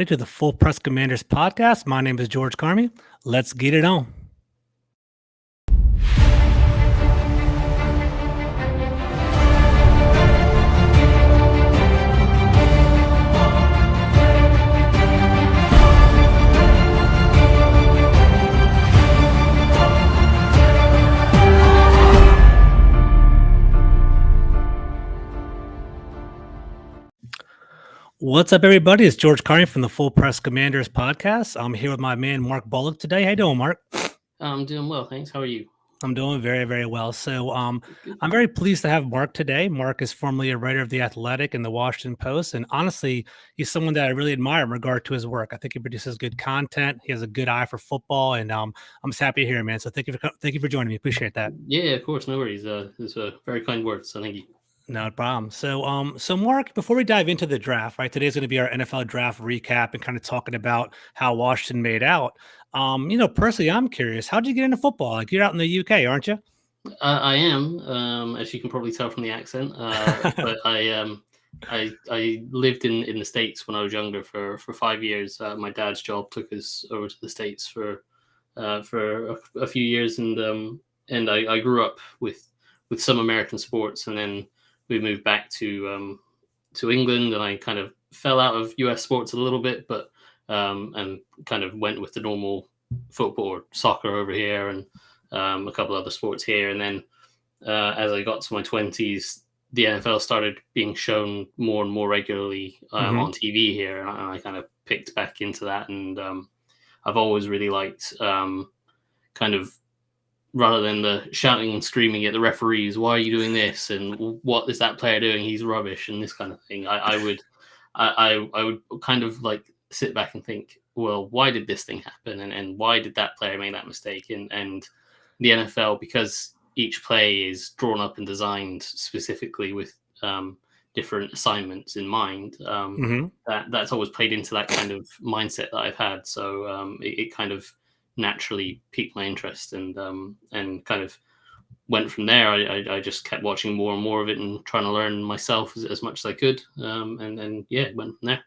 To the Full Press Commanders podcast. My name is George Carmi. Let's get it on. What's up, everybody? It's George Carney from the Full Press Commanders podcast. I'm here with my man, Mark Bullock, today. How you doing, Mark? I'm doing well, thanks. How are you? I'm doing very, very well. So I'm very pleased to have Mark today. Mark is formerly a writer of The Athletic and The Washington Post. And honestly, he's someone that I really admire in regard to his work. I think he produces good content. He has a good eye for football. And I'm just happy to hear him, man. So thank you for joining me. Appreciate that. Yeah, of course. No worries. It's a very kind word. So thank you. No problem. So Mark, before we dive into the draft, right? Today's going to be our NFL draft recap and kind of talking about how Washington made out. Personally, I'm curious, how'd you get into football? Like, you're out in the UK, aren't you? I am, as you can probably tell from the accent. But I lived in the States when I was younger for 5 years. My dad's job took us over to the States for a few years, and I grew up with some American sports, and then we moved back to England, and I kind of fell out of US sports a little bit, but and kind of went with the normal football or soccer over here, and a couple other sports here. And then as I got to my 20s, the NFL started being shown more and more regularly on TV here, and I kind of picked back into that. And I've always really liked kind of, rather than the shouting and screaming at the referees, why are you doing this? And what is that player doing? He's rubbish, and this kind of thing. I would kind of like sit back and think, well, why did this thing happen? And why did that player make that mistake? And the NFL, because each play is drawn up and designed specifically with different assignments in mind, that's always played into that kind of mindset that I've had. So it kind of naturally piqued my interest, and kind of went from there. I just kept watching more and more of it and trying to learn myself as much as I could, and yeah, went from there.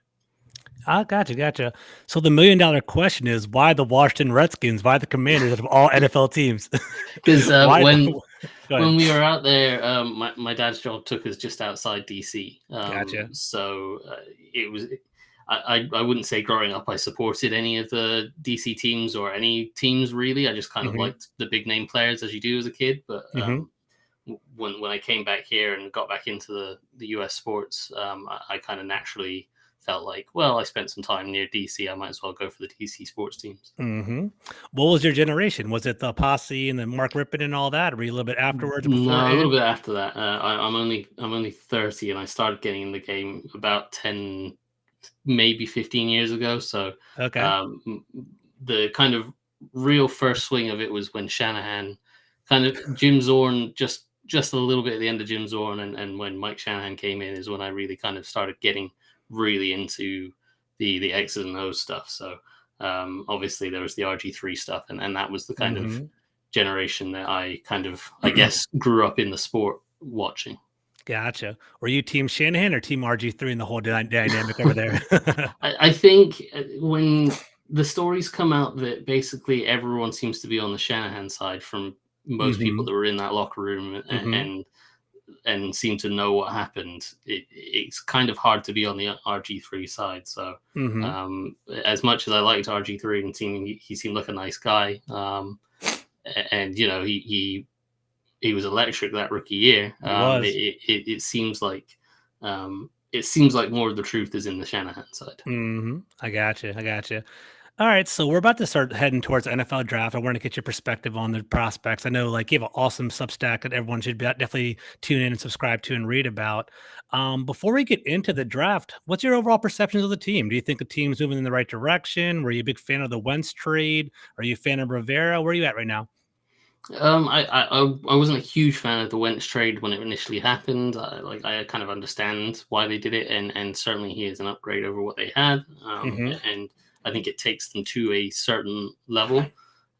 Gotcha. So the $1 million question is, why the Washington Redskins? Why the Commanders out of all NFL teams? Because when we were out there, my dad's job took us just outside DC. Gotcha. So it was. I wouldn't say growing up I supported any of the DC teams or any teams really. I just kind of liked the big name players, as you do as a kid. But when I came back here and got back into the US sports, I kind of naturally felt like, well, I spent some time near DC, I might as well go for the DC sports teams. What was your generation? Was it the Posse and then Mark Rippon and all that? Or were you a little bit afterwards? Or no, a little bit after that. I'm only 30, and I started getting in the game about 10, maybe 15 years ago. So okay. The kind of real first swing of it was when Shanahan, kind of Jim Zorn, just a little bit at the end of Jim Zorn, and when Mike Shanahan came in is when I really kind of started getting really into the X's and O's stuff. So obviously there was the RG3 stuff, and that was the kind of generation that I kind of, I guess, grew up in the sport watching. Gotcha. Were you team Shanahan or team RG3 and the whole dynamic over there? I think when the stories come out that basically everyone seems to be on the Shanahan side, from most people that were in that locker room and seem to know what happened, it's kind of hard to be on the RG3 side. So as much as I liked RG3 and he seemed like a nice guy, and you know, he was electric that rookie year. It seems like more of the truth is in the Shanahan side. I gotcha. All right, so we're about to start heading towards the NFL draft. I want to get your perspective on the prospects. I know, like, you have an awesome Substack that everyone should definitely tune in and subscribe to and read about. Before we get into the draft, what's your overall perceptions of the team? Do you think the team's moving in the right direction? Were you a big fan of the Wentz trade? Are you a fan of Rivera? Where are you at right now? I wasn't a huge fan of the Wentz trade when it initially happened. I kind of understand why they did it, and certainly he is an upgrade over what they had. And I think it takes them to a certain level.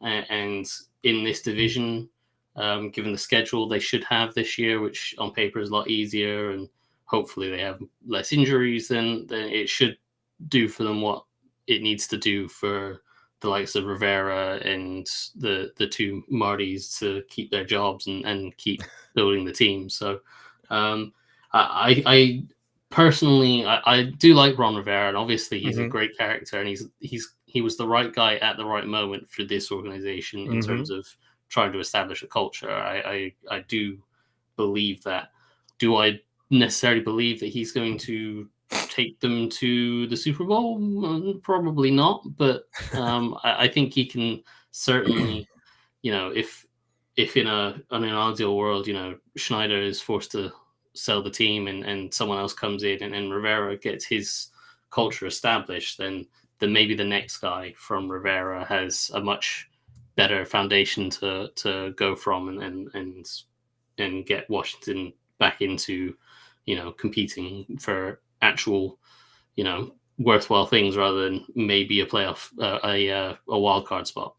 And in this division, given the schedule they should have this year, which on paper is a lot easier, and hopefully they have less injuries, then it should do for them what it needs to do for the likes of Rivera and the two Martys to keep their jobs and keep building the team. So um, I personally I do like Ron Rivera, and obviously he's a Mhm. great character, and he was the right guy at the right moment for this organization in Mhm. terms of trying to establish a culture. I do believe that. Do I necessarily believe that he's going to take them to the Super Bowl? Probably not, but I think he can certainly, if in an ideal world, Schneider is forced to sell the team and someone else comes in and Rivera gets his culture established, then maybe the next guy from Rivera has a much better foundation to go from and get Washington back into, competing for actual, worthwhile things rather than maybe a playoff, a wild card spot.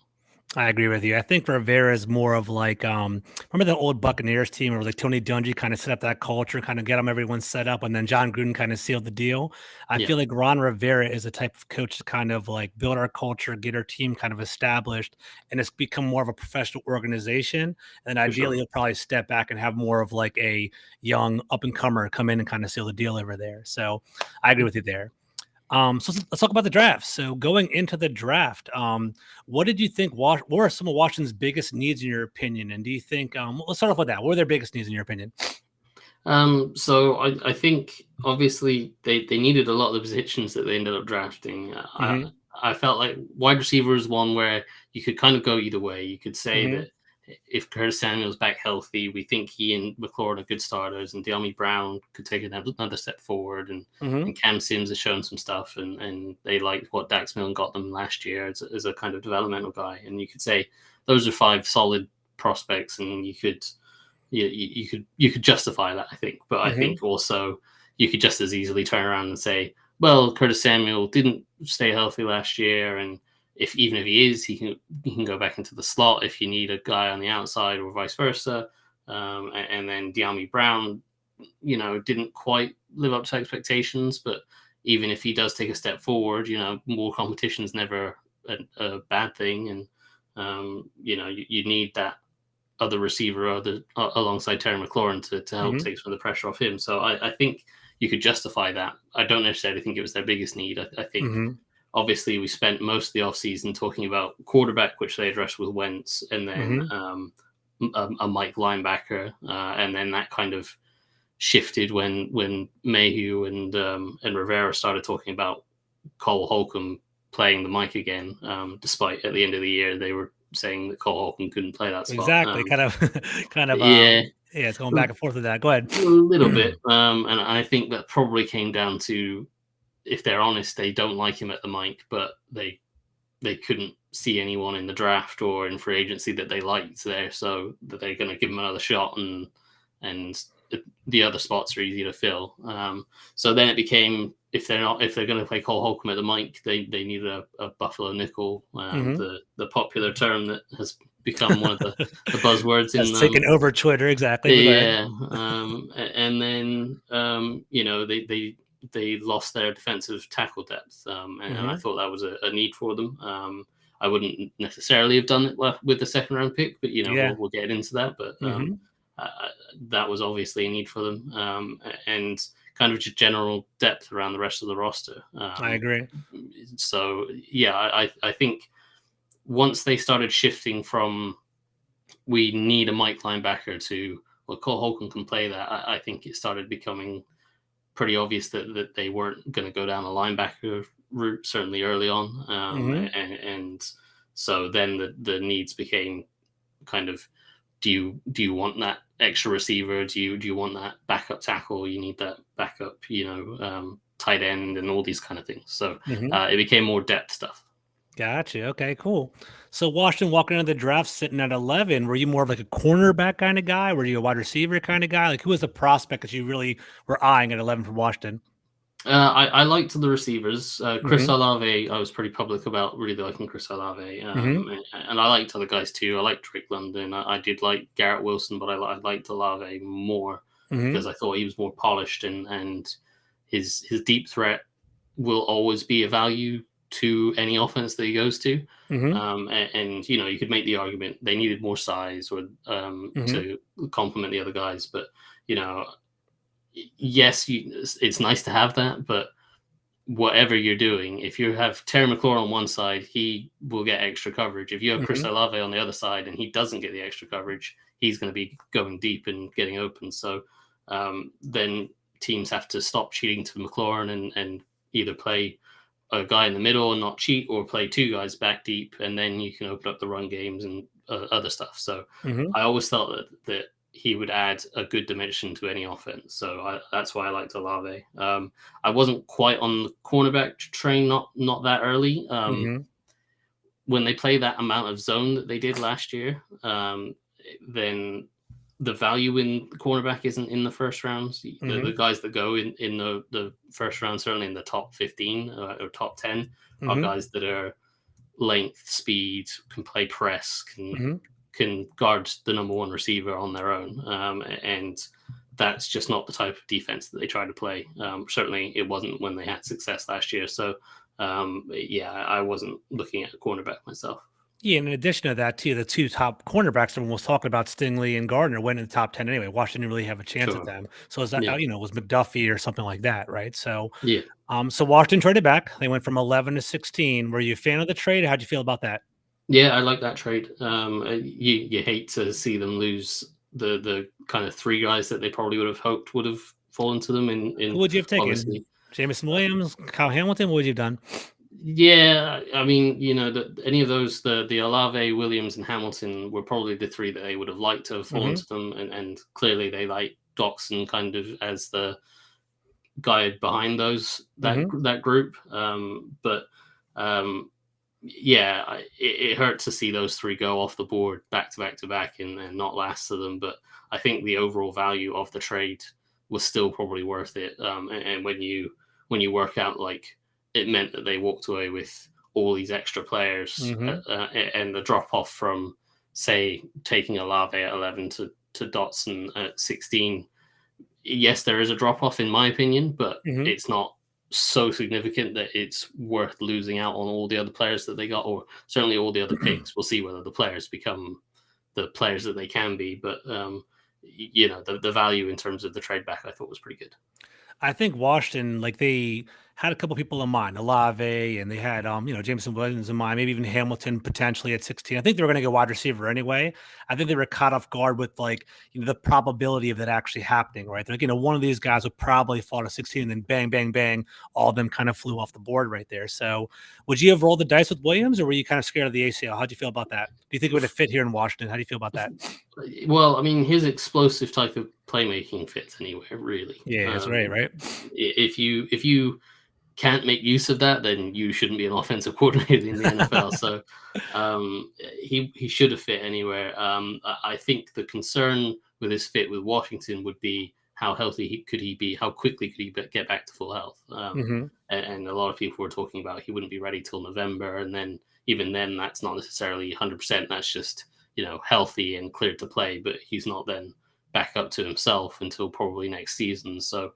I agree with you. I think Rivera is more of like, remember the old Buccaneers team where like Tony Dungy kind of set up that culture, kind of get them everyone set up, and then John Gruden kind of sealed the deal. I Yeah, feel like Ron Rivera is a type of coach to kind of like build our culture, get our team kind of established, and it's become more of a professional organization. And for ideally, sure. he'll probably step back and have more of like a young up and comer come in and kind of seal the deal over there. So I agree with you there. So let's talk about the draft. So going into the draft, what did you think? What were some of Washington's biggest needs in your opinion? And do you think? Let's start off with that. What were their biggest needs in your opinion? So I think obviously they needed a lot of the positions that they ended up drafting. Hmm. I felt like wide receiver is one where you could kind of go either way. You could say Hmm. that if Curtis Samuel's back healthy, we think he and McLaurin are good starters, and De'Ami Brown could take another step forward, Hmm. and Cam Sims has shown some stuff, and they liked what Dax Milne got them last year as a kind of developmental guy, and you could say those are five solid prospects, and you could justify that, I think. But I Hmm. think also you could just as easily turn around and say, well, Curtis Samuel didn't stay healthy last year, and if even if he is, he can go back into the slot if you need a guy on the outside or vice versa. And then De'Ami Brown, didn't quite live up to expectations, but even if he does take a step forward, more competition is never a bad thing, and you need that other receiver alongside Terry McLaurin to help Hmm. take some of the pressure off him. So I think you could justify that. I don't necessarily think it was their biggest need. I think Hmm. obviously we spent most of the offseason talking about quarterback, which they addressed with Wentz, and then Hmm. a Mike linebacker, and then that kind of shifted when Mayhew and Rivera started talking about Cole Holcomb playing the mic again, despite at the end of the year they were saying that Cole Holcomb couldn't play that spot. Exactly. Kind of, kind of. Yeah, Yeah, it's going a back and forth with that. Go ahead. little bit, and I think that probably came down to, if they're honest, they don't like him at the mic, but they couldn't see anyone in the draft or in free agency that they liked there, so that they're going to give him another shot, and the other spots are easy to fill. So then it became, if they're going to play Cole Holcomb at the mic, they needed a Buffalo nickel, Hmm. the popular term that has become one of the buzzwords That's in taken over Twitter. Exactly. But go ahead. yeah, and then they lost their defensive tackle depth, and I Hmm. thought that was a need for them. I wouldn't necessarily have done it with the second round pick, but Yeah. we'll get into that. But Hmm. that was obviously a need for them, and kind of just general depth around the rest of the roster. I agree. So yeah, I think once they started shifting from we need a Mike linebacker to, well, Cole Holcomb can play that. I think it started becoming pretty obvious that they weren't going to go down a linebacker route, certainly early on. Hmm. And so then the needs became kind of, do you want that extra receiver? Do you want that backup tackle? You need that backup, tight end and all these kind of things. So Hmm. it became more depth stuff. Gotcha. Okay, cool. So Washington walking into the draft sitting at 11, were you more of like a cornerback kind of guy? Were you a wide receiver kind of guy? Like who was the prospect that you really were eyeing at 11 for Washington? I liked the receivers. Chris Hmm. Olave, I was pretty public about really liking Chris Olave. Hmm. And I liked other guys too. I liked Drake London. I did like Garrett Wilson, but I liked Olave more Hmm. because I thought he was more polished, and his deep threat will always be a value to any offense that he goes to. Mhm. And you could make the argument they needed more size or Mhm. to complement the other guys. But you know, yes, it's nice to have that, but whatever you're doing, if you have Terry McLaurin on one side, he will get extra coverage. If you have Chris Mhm. Olave on the other side and he doesn't get the extra coverage, he's going to be going deep and getting open. So then teams have to stop cheating to McLaurin and either play a guy in the middle and not cheat, or play two guys back deep, and then you can open up the run games and other stuff. So Mhm. I always thought that he would add a good dimension to any offense. So that's why I liked Olave. I wasn't quite on the cornerback train, not that early. Mhm. When they play that amount of zone that they did last year, then the value in the cornerback isn't in the first rounds. The Mhm. guys that go in the first round, certainly in the top 15 or top 10, are Mhm. guys that are length, speed, can play press, Mhm. can guard the number one receiver on their own. And that's just not the type of defense that they try to play. Certainly, it wasn't when they had success last year. So, yeah, I wasn't looking at a cornerback myself. Yeah, and in addition to that, too, the two top cornerbacks everyone was talking about, Stingley and Gardner, went in the top 10 anyway. Washington didn't really have a chance at Sure. them. So is that, Yeah. it was McDuffie or something like that, right? So, Yeah. so Washington traded back. They went from 11 to 16. Were you a fan of the trade? How'd you feel about that? Yeah, I like that trade. You hate to see them lose the kind of three guys that they probably would have hoped would have fallen to them Who in would you have taken? obviously. Jameson Williams, Kyle Hamilton? What would you have done? Yeah, I mean, any of those, the Olave, Williams, and Hamilton were probably the three that they would have liked to have fallen Hmm. to them, and clearly they like Doxson kind of as the guy behind Hmm. that group. But um, yeah, it hurt to see those three go off the board back to back to back and not last to them. But I think the overall value of the trade was still probably worth it. And when you work out, like, it meant that they walked away with all these extra players, Hmm. and the drop off from, say, taking Olave at 11 to Dotson at 16. Yes, there is a drop off in my opinion, but Hmm. it's not so significant that it's worth losing out on all the other players that they got, or certainly all the other picks. We'll see whether the players become the players that they can be, but the value in terms of the trade back, I thought was pretty good. I think Washington, like they had a couple people in mind, Olave, and they had Jameson Williams in mind, maybe even Hamilton potentially at 16. I think they were going to go wide receiver anyway. I think they were caught off guard with like the probability of that actually happening, right? They're like, one of these guys would probably fall to 16, and then bang, bang, bang, all of them kind of flew off the board right there. So, would you have rolled the dice with Williams, or were you kind of scared of the ACL? How'd you feel about that? Do you think it would have fit here in Washington? How do you feel about that? Well, I mean, his explosive type of playmaking fits anywhere really. Yeah, that's right, right. If you can't make use of that, then you shouldn't be an offensive coordinator in the NFL. So he should have fit anywhere. I think the concern with his fit with Washington would be how healthy could he be? How quickly could he get back to full health? Hmm. And a lot of people were talking about he wouldn't be ready till November, and then even then, that's not necessarily 100%. That's just healthy and cleared to play, but he's not then back up to himself until probably next season. So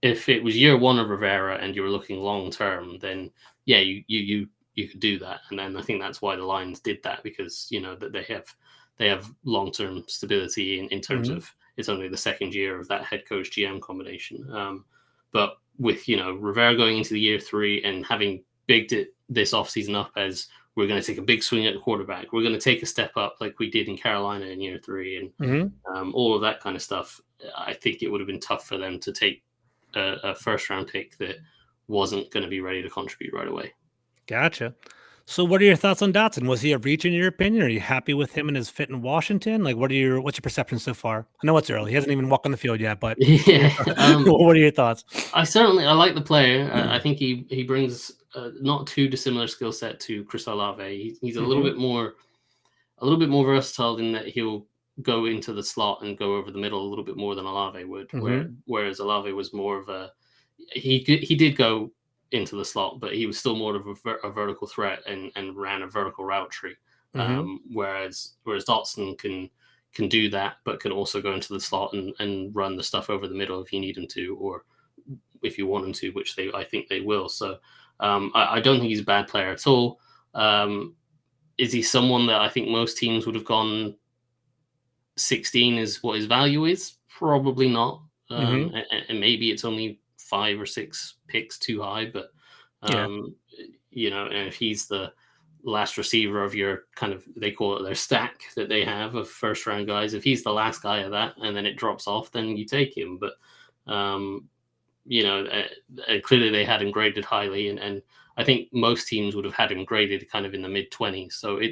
if it was year one of Rivera and you were looking long term, then yeah, you could do that. And then I think that's why the Lions did that, because that they have long term stability in terms Hmm. of it's only the second year of that head coach GM combination. But with Rivera going into the year three and having bigged it this offseason up as we're going to take a big swing at the quarterback, we're going to take a step up like we did in Carolina in year three, and Hmm. all of that kind of stuff. I think it would have been tough for them to take a first round pick that wasn't going to be ready to contribute right away. Gotcha. So what are your thoughts on Datsun? Was he a reach in your opinion? Are you happy with him and his fit in Washington? Like what's your perception so far? I know it's early. He hasn't even walked on the field yet, but Yeah, what are your thoughts? I like the player. I think he brings not too dissimilar skill set to Chris Olave. He's Hmm. a little bit more versatile in that he'll go into the slot and go over the middle a little bit more than Olave would. Hmm. Whereas Olave was more of he did go into the slot, but he was still more of a vertical threat and ran a vertical route tree. Hmm. Whereas Dotson can do that, but can also go into the slot and run the stuff over the middle if you need him to, or if you want them to, which I think they will. So I don't think he's a bad player at all. Is he someone that I think most teams would have gone 16 is what his value is? Probably not. Hmm. And maybe it's only 5 or 6 picks too high, but Yeah. um, and if he's the last receiver of your kind of, they call it their stack that they have of first round guys, if he's the last guy of that and then it drops off, then you take him. But um, clearly they had him graded highly, and I think most teams would have had him graded kind of in the mid 20s. So Hmm.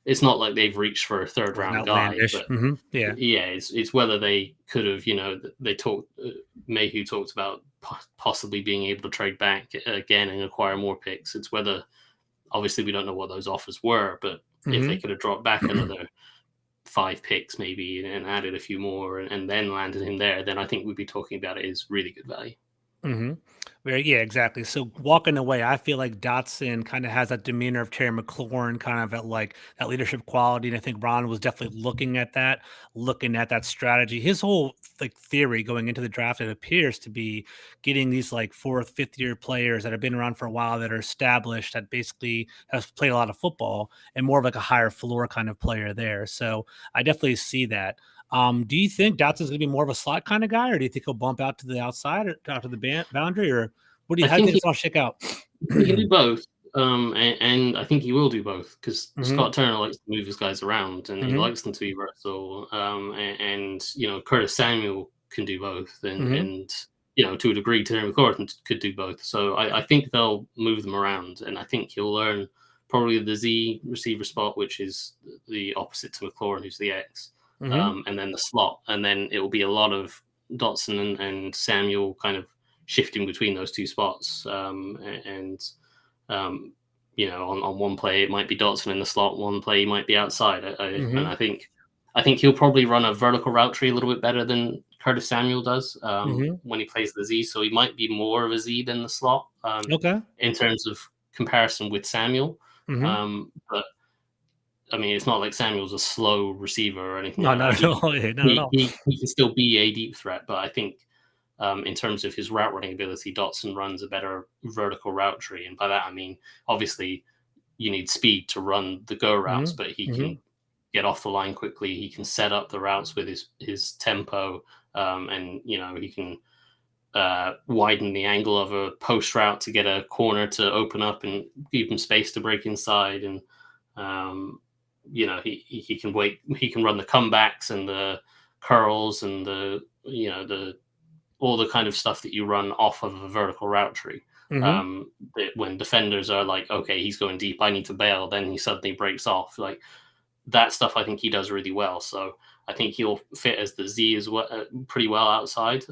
it's not like they've reached for a third Like an round guy, outlandish. but Hmm. Yeah. yeah, it's whether they could have, they talked. Mayhew talked about possibly being able to trade back again and acquire more picks. It's whether, obviously, we don't know what those offers were, but if they Hmm. could have dropped back another 5 picks maybe and added a few more and then landed him there, then I think we'd be talking about it as really good value. Hmm. Very, yeah, exactly. So walking away, I feel like Datsun kind of has that demeanor of Terry McLaurin, kind of at like that leadership quality. And I think Ron was definitely looking at that strategy. His whole like theory going into the draft, it appears to be getting these like fourth, fifth year players that have been around for a while, that are established, that basically have played a lot of football, and more of like a higher floor kind of player there. So I definitely see that. Do you think Dotson's going to be more of a slot kind of guy, or do you think he'll bump out to the outside or out to the boundary, or I how do you think think it's all shake out? he can do both, and I think he will do both because Hmm. Scott Turner likes to move his guys around and he Hmm. likes them to be versatile. And Curtis Samuel can do both, Hmm. and to a degree, Terry McLaurin could do both. So I think they'll move them around, and I think he'll learn probably the Z receiver spot, which is the opposite to McLaurin, who's the X, Hmm. and then the slot, and then it will be a lot of Dotson and Samuel kind of shifting between those two spots. And um, on one play it might be Dotson in the slot, one play he might be outside. And Hmm. I think he'll probably run a vertical route tree a little bit better than Curtis Samuel does Hmm. when he plays the Z. So he might be more of a Z than the slot Okay. in terms of comparison with Samuel. Hmm. But I mean, it's not like Samuel's a slow receiver or anything No, like not that. at all. Yeah, not at all. He can still be a deep threat, but I think in terms of his route running ability, Dotson runs a better vertical route tree. And by that, I mean, obviously, you need speed to run the go routes, Hmm. but he Hmm. can get off the line quickly. He can set up the routes with his tempo, and he can widen the angle of a post route to get a corner to open up and give him space to break inside. And um, he can wait. He can run the comebacks and the curls and the all the kind of stuff that you run off of a vertical route tree. Hmm. That when defenders are like, okay, he's going deep, I need to bail, then he suddenly breaks off. Like that stuff, I think he does really well. So I think he'll fit as the Z as well, pretty well outside.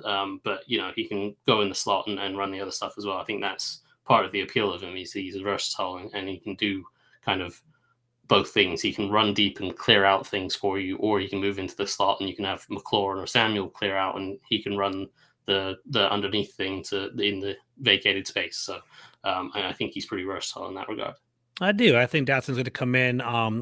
But he can go in the slot and run the other stuff as well. I think that's part of the appeal of him. He's versatile and he can do kind of both things. He can run deep and clear out things for you, or he can move into the slot and you can have McLaurin or Samuel clear out, and he can run the underneath thing in the vacated space. So and I think he's pretty versatile in that regard. I do. I think Datson's going to come in.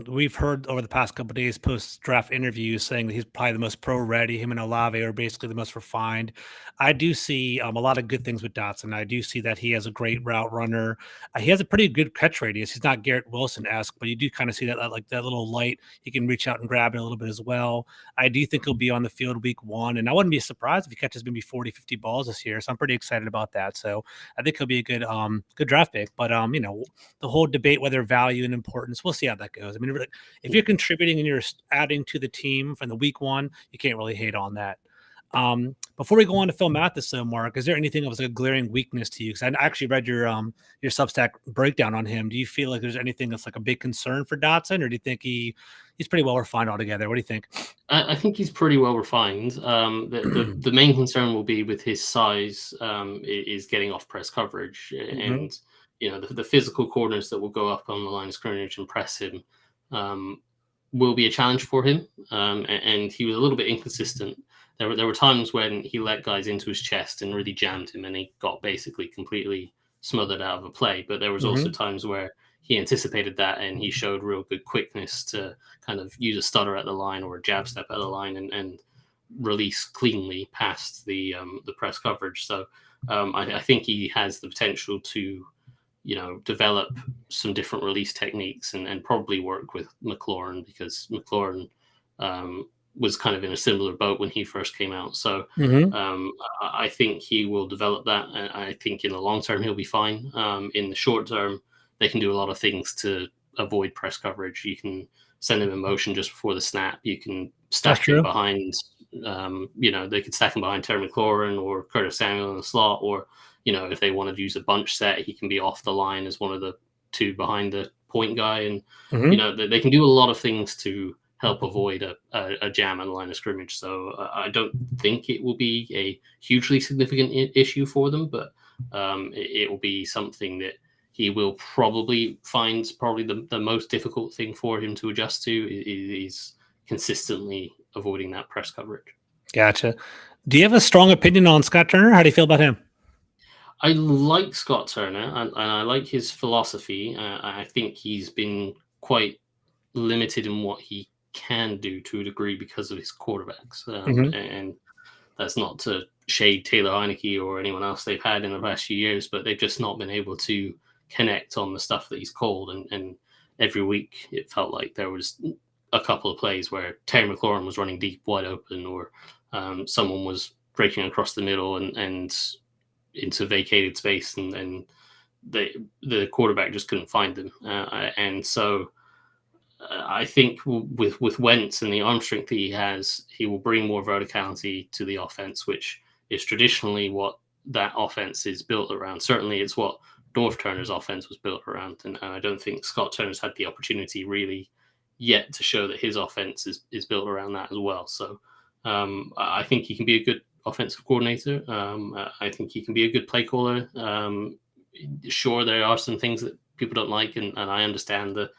We've heard over the past couple of days post draft interviews saying that he's probably the most pro ready. Him and Olave are basically the most refined. I do see a lot of good things with Dotson. I do see that he has a great route runner. He has a pretty good catch radius. He's not Garrett Wilson esque, but you do kind of see that like that little light. He can reach out and grab it a little bit as well. I do think he'll be on the field week one, and I wouldn't be surprised if he catches maybe 40, 50 balls this year. So I'm pretty excited about that. So I think he'll be a good draft pick. But the whole debate whether value and importance, we'll see how that goes. I mean, really, if you're contributing and you're adding to the team from the week one, you can't really hate on that. Before we go on to Phil Mathis, though, Mark, is there anything that was like a glaring weakness to you? Because I actually read your Substack breakdown on him. Do you feel like there's anything that's like a big concern for Dotson, or do you think he's pretty well refined altogether? What do you think? I think he's pretty well refined. The main concern will be with his size is getting off press coverage, Hmm. and the physical corners that will go up on the line of scrimmage and press him um, will be a challenge for him. And he was a little bit inconsistent. There were times when he let guys into his chest and really jammed him, and he got basically completely smothered out of a play. But there was also Hmm. times where he anticipated that and he showed real good quickness to kind of use a stutter at the line or a jab step at the line and release cleanly past the press coverage. So I think he has the potential to, develop some different release techniques and probably work with McLaurin, because McLaurin was kind of in a similar boat when he first came out. So Mm-hmm. I think he will develop that. And I think in the long term, he'll be fine. In the short term, they can do a lot of things to avoid press coverage. You can send him in motion just before the snap. You can That's stack him true. behind, they could stack him behind Terry McLaurin or Curtis Samuel in the slot, or, if they want to use a bunch set, he can be off the line as one of the two behind the point guy. And, Mm-hmm. they can do a lot of things to help avoid a jam on the line of scrimmage. So I don't think it will be a hugely significant issue for them, but it will be something that he will probably find the most difficult thing for him to adjust to is consistently avoiding that press coverage. Gotcha. Do you have a strong opinion on Scott Turner? How do you feel about him? I like Scott Turner, and I like his philosophy. I think he's been quite limited in what he can do to a degree because of his quarterbacks. Mm-hmm. And that's not to shade Taylor Heineke or anyone else they've had in the past few years, but they've just not been able to connect on the stuff that he's called. And every week it felt like there was a couple of plays where Terry McLaurin was running deep wide open, or someone was breaking across the middle and into vacated space, and the quarterback just couldn't find them. And so I think with Wentz and the arm strength that he has, he will bring more verticality to the offense, which is traditionally what that offense is built around. Certainly, it's what North Turner's offense was built around, and I don't think Scott Turner's had the opportunity really yet to show that his offense is built around that as well. So I think he can be a good offensive coordinator. I think he can be a good play caller. Sure, there are some things that people don't like, and I understand the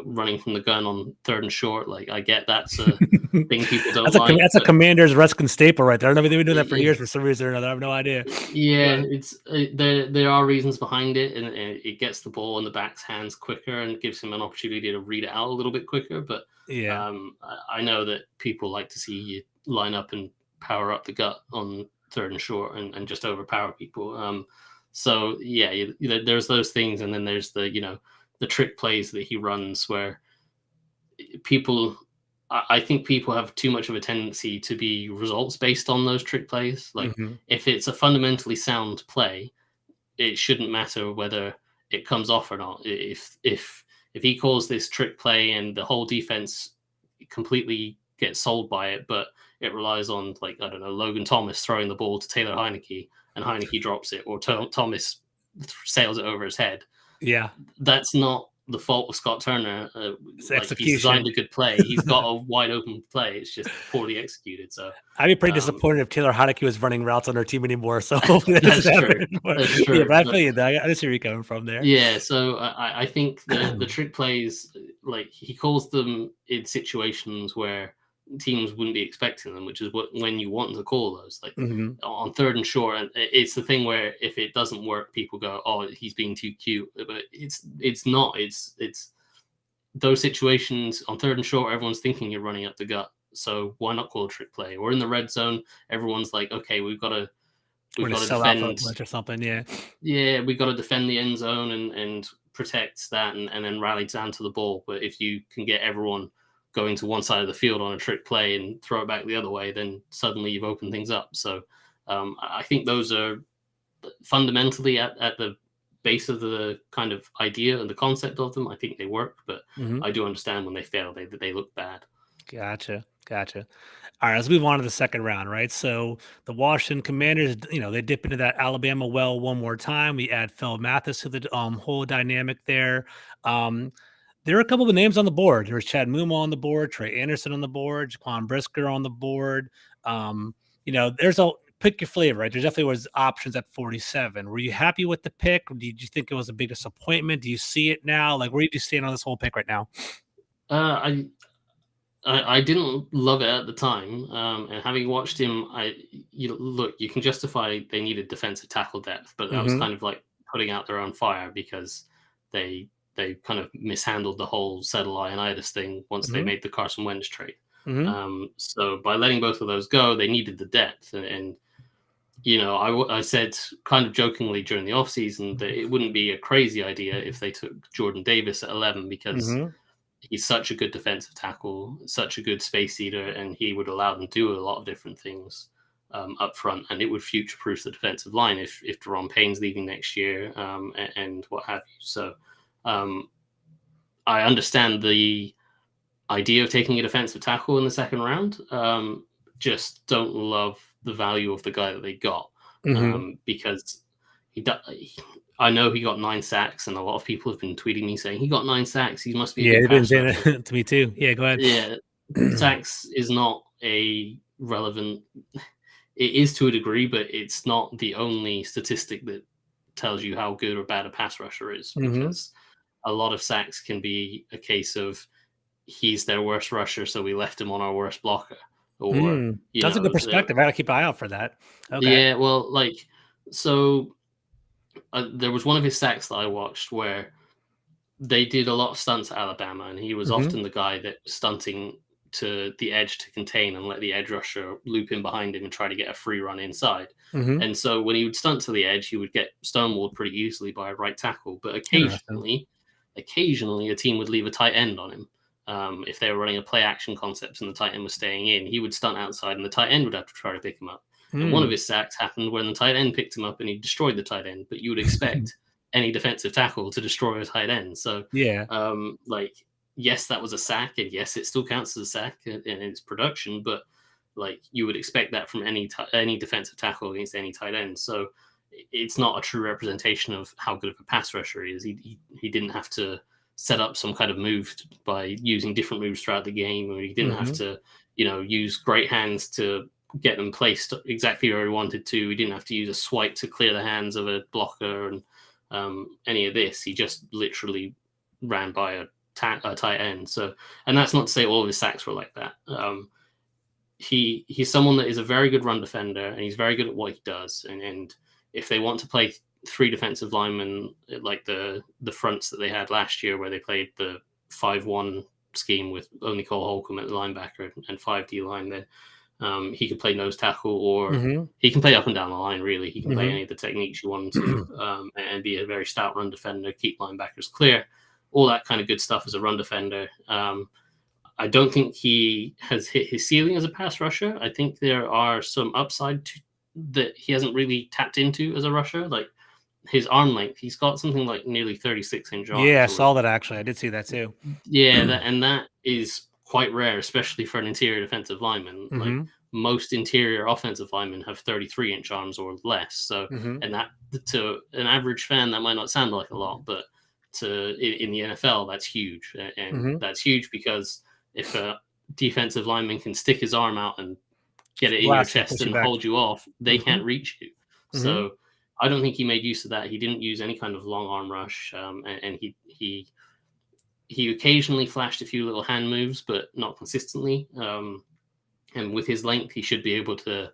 running from the gun on 3rd and short. Like, I get that's a thing people don't like. That's a Commander's Ruskin staple right there. I know they've been doing that for years for some reason or another. I have no idea. Yeah, it's there are reasons behind it, and it gets the ball in the back's hands quicker and gives him an opportunity to read it out a little bit quicker. But Yeah. I know that people like to see you line up and power up the gut on 3rd and short and just overpower people. So yeah, there's those things, and then there's the trick plays that he runs where I think people have too much of a tendency to be results based on those trick plays. Like, Mm-hmm. if it's a fundamentally sound play, it shouldn't matter whether it comes off or not. If he calls this trick play and the whole defense completely gets sold by it, but it relies on, like, I don't know, Logan Thomas throwing the ball to Taylor Heineke and Heineke drops it, or Thomas sails it over his head, Yeah. that's not the fault of Scott Turner. It's Like, he's designed execution. a good play. He's got a wide open play. It's just poorly executed. So I'd be pretty um, disappointed if Taylor Heineke was running routes on our team anymore. So hopefully that that's doesn't true. happen anymore. That's Yeah, true. but I But feel you. I just see where you're coming from there. yeah, so I think the trick plays, like, he calls them in situations where teams wouldn't be expecting them, which is when you want to call those. Like, Mm-hmm. on 3rd and short, and it's the thing where if it doesn't work, people go, "Oh, he's being too cute." But it's not. It's those situations on 3rd and short. Everyone's thinking you're running up the gut, so why not call a trick play? Or in the red zone, everyone's like, "Okay, we've got to We're gonna sell out for a defend." bunch or something. Yeah. Yeah, we got to defend the end zone and protect that, and then rally down to the ball. But if you can get everyone going to one side of the field on a trick play and throw it back the other way, then suddenly you've opened things up. So I think those are fundamentally at the base of the kind of idea and the concept of them. I think they work, but Mm-hmm. I do understand when they fail, they look bad. Gotcha. Gotcha. All right, let's move on to the second round, right? So the Washington Commanders, they dip into that Alabama well one more time. We add Phil Mathis to the whole dynamic there. Um, there are a couple of names on the board. There's Chad Muma on the board, Trey Anderson on the board, Jaquan Brisker on the board. Um, there's a pick your flavor, right? There definitely was options at 47. Were you happy with the pick? Did you think it was a big disappointment? Do you see it now? Like, where do you stand on this whole pick right now? Uh, I didn't love it at the time, and having watched him, you can justify they needed defensive tackle depth, but that was Mm-hmm. kind of like putting out their own fire, because they kind of mishandled the whole Settle Ionitis thing once they Mm-hmm. made the Carson Wentz trade. Mm-hmm. So by letting both of those go, they needed the depth, and I said kind of jokingly during the offseason that it wouldn't be a crazy idea if they took Jordan Davis at 11 because Mhm. he's such a good defensive tackle, such a good space eater, and he would allow them to do a lot of different things up front, and it would future-proof the defensive line if Deron Payne's leaving next year and what have you. So um, I understand the idea of taking a defensive tackle in the second round. Just don't love the value of the guy that they got Mhm. because he. I know he got 9 sacks, and a lot of people have been tweeting me saying he got 9 sacks. He must be a Yeah, good they've been pass saying rusher. that to me too. Yeah, go ahead. Yeah, sacks is not a relevant. It is to a degree, but it's not the only statistic that tells you how good or bad a pass rusher is Mhm. because a lot of sacks can be a case of he's their worst rusher, so we left him on our worst blocker. Or, Mm. That's a good perspective. I gotta keep an eye out for that. Okay. yeah, well, like, so there was one of his sacks that I watched where they did a lot of stunts at Alabama, and he was Mhm. often the guy that was stunting to the edge to contain and let the edge rusher loop in behind him and try to get a free run inside. Mhm. And so when he would stunt to the edge, he would get stonewalled pretty easily by a right tackle. But Interesting. occasionally, a team would leave a tight end on him. If they were running a play action concept and the tight end was staying in, he would stunt outside and the tight end would have to try to pick him up. And one of Mm. his sacks happened when the tight end picked him up and he destroyed the tight end. But you would expect any defensive tackle to destroy a tight end. So, Yeah. like, yes, that was a sack, and yes, it still counts as a sack in its production. But like, you would expect that from any defensive tackle against any tight end. So, it's not a true representation of how good of a pass rusher he is. He didn't have to set up some kind of move by using different moves throughout the game, or he didn't have Mhm. to, use great hands to get them placed exactly where he wanted to. He didn't have to use a swipe to clear the hands of a blocker and any of this. He just literally ran by a tight end. So, and that's not to say all of his sacks were like that. He's someone that is a very good run defender, and he's very good at what he does. And if they want to play three defensive linemen like the fronts that they had last year, where they played the 5-1 scheme with only Cole Holcomb at the linebacker and 5D line, then he could play nose tackle, or Mhm. he can play up and down the line. Really, he can play Mhm. any of the techniques you want him to, and be a very stout run defender, keep linebackers clear, all that kind of good stuff as a run defender. I don't think he has hit his ceiling as a pass rusher. I think there are some upside that he hasn't really tapped into as a rusher, like his arm length. He's got something like nearly 36-inch Yeah, I arms, or saw that actually. I did see that too. yeah, that is quite rare, especially for an interior defensive lineman. Like, Mhm. most interior offensive linemen have 33-inch arms or less. So, Mhm. and that, to an average fan, that might not sound like a lot, but in the NFL, that's huge, and Mhm. that's huge because if a defensive lineman can stick his arm out and get it in your Blast you, chest push you and back. hold you off, they Mhm. can't reach you. Mhm. So, I don't think he made use of that. He didn't use any kind of long arm rush, and he occasionally flashed a few little hand moves, but not consistently. And with his length, he should be able to,